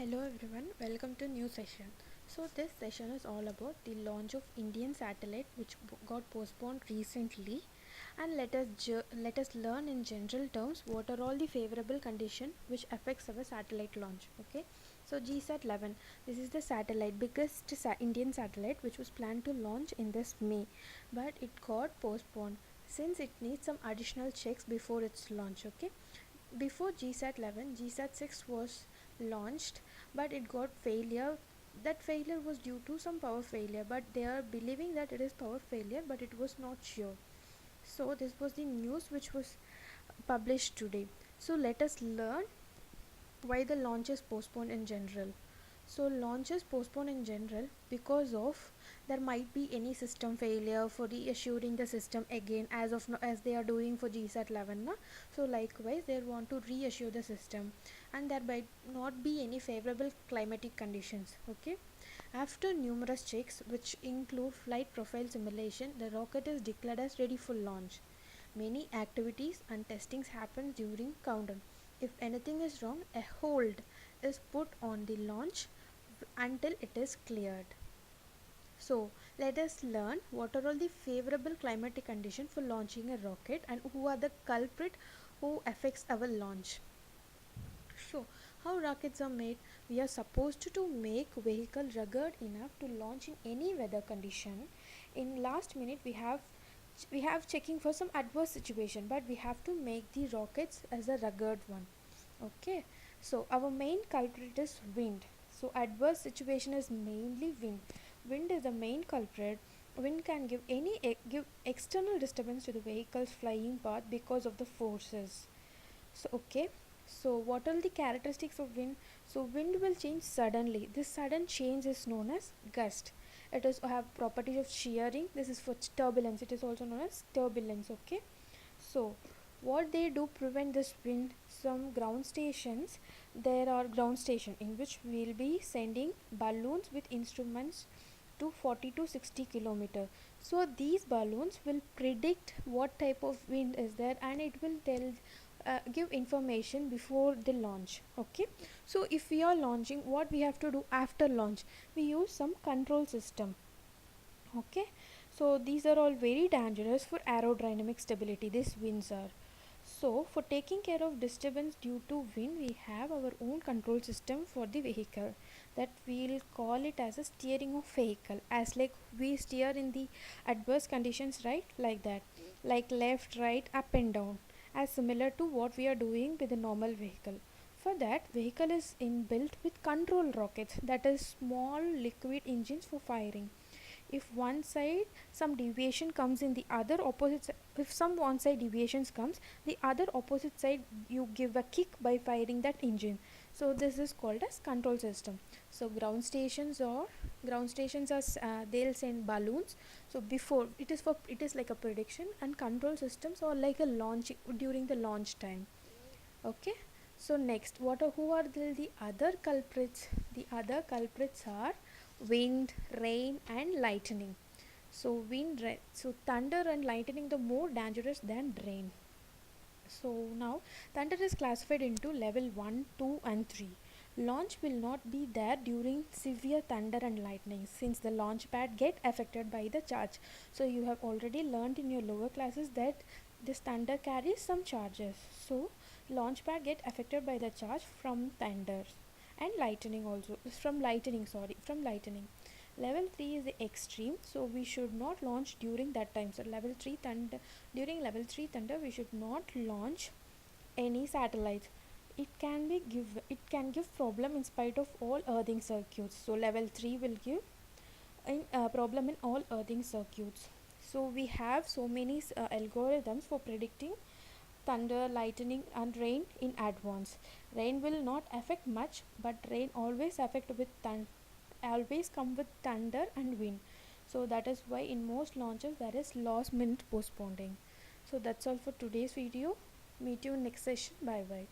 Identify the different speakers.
Speaker 1: Hello everyone, welcome to new session. So this session is all about the launch of Indian satellite which got postponed recently, and let us learn in general terms what are all the favorable condition which affects our satellite launch. Okay, so GSAT-11, this is the satellite biggest Indian satellite which was planned to launch in this May, but it got postponed since it needs some additional checks before its launch. Okay, before GSAT-11, GSAT-6 was launched, but it got failure. That failure was due to some power failure, but they are believing that it is power failure, but it was not sure. So this was the news which was published today. So let us learn why the launch is postponed in general. So launch is postponed in general because of there might be any system failure for reassuring the system again, as they are doing for GSAT-11 na? So likewise they want to reassure the system, and there might not be any favorable climatic conditions. Okay, after numerous checks which include flight profile simulation, the rocket is declared as ready for launch. Many activities and testings happen during countdown. If anything is wrong, a hold is put on the launch until it is cleared. So let us learn what are all the favorable climatic conditions for launching a rocket and who are the culprit who affects our launch. So how rockets are made? We are supposed to make vehicle rugged enough to launch in any weather condition. In last minute we have checking for some adverse situation, but we have to make the rockets as a rugged one. Okay, so our main culprit is wind. So adverse situation is mainly wind is the main culprit. Wind can give external disturbance to the vehicle's flying path because of the forces. So okay, so what are the characteristics of wind? So wind will change suddenly. This sudden change is known as gust. It is have properties of shearing. This is for turbulence. It is also known as turbulence. Okay, so what they do prevent this wind, some ground stations, there are ground station in which we will be sending balloons with instruments to 40 to 60 kilometer. So these balloons will predict what type of wind is there, and it will give information before the launch. Okay, so if we are launching, what we have to do after launch, we use some control system. Okay, so these are all very dangerous for aerodynamic stability, these winds are. So for taking care of disturbance due to wind, we have our own control system for the vehicle, that we'll call it as a steering of vehicle, as like we steer in the adverse conditions, right? Like that, like left, right, up and down, as similar to what we are doing with a normal vehicle. For that, vehicle is inbuilt with control rockets, that is small liquid engines for firing. If one side some deviation comes in the other opposite if some one side deviations comes, the other opposite side you give a kick by firing that engine. So this is called as control system. So ground stations are they'll send balloons. So before it is like a prediction, and control systems are like a launch during the launch time. Okay, so next, who are the other culprits? The other culprits are wind, rain and lightning. So so thunder and lightning the more dangerous than rain. So now thunder is classified into level 1, 2 and 3. Launch will not be there during severe thunder and lightning, since the launch pad get affected by the charge. So you have already learned in your lower classes that this thunder carries some charges. So launch pad get affected by the charge from thunder and lightning also, from lightning. Level 3 is the extreme, so we should not launch during that time. So during level 3 thunder we should not launch any satellites. It can give problem in spite of all earthing circuits. So level 3 will give problem in all earthing circuits. So we have so many algorithms for predicting thunder, lightning and rain in advance. Rain will not affect much, but rain always come with thunder and wind. So that is why in most launches there is last minute postponing. So that's all for today's video. Meet you in next session. Bye bye.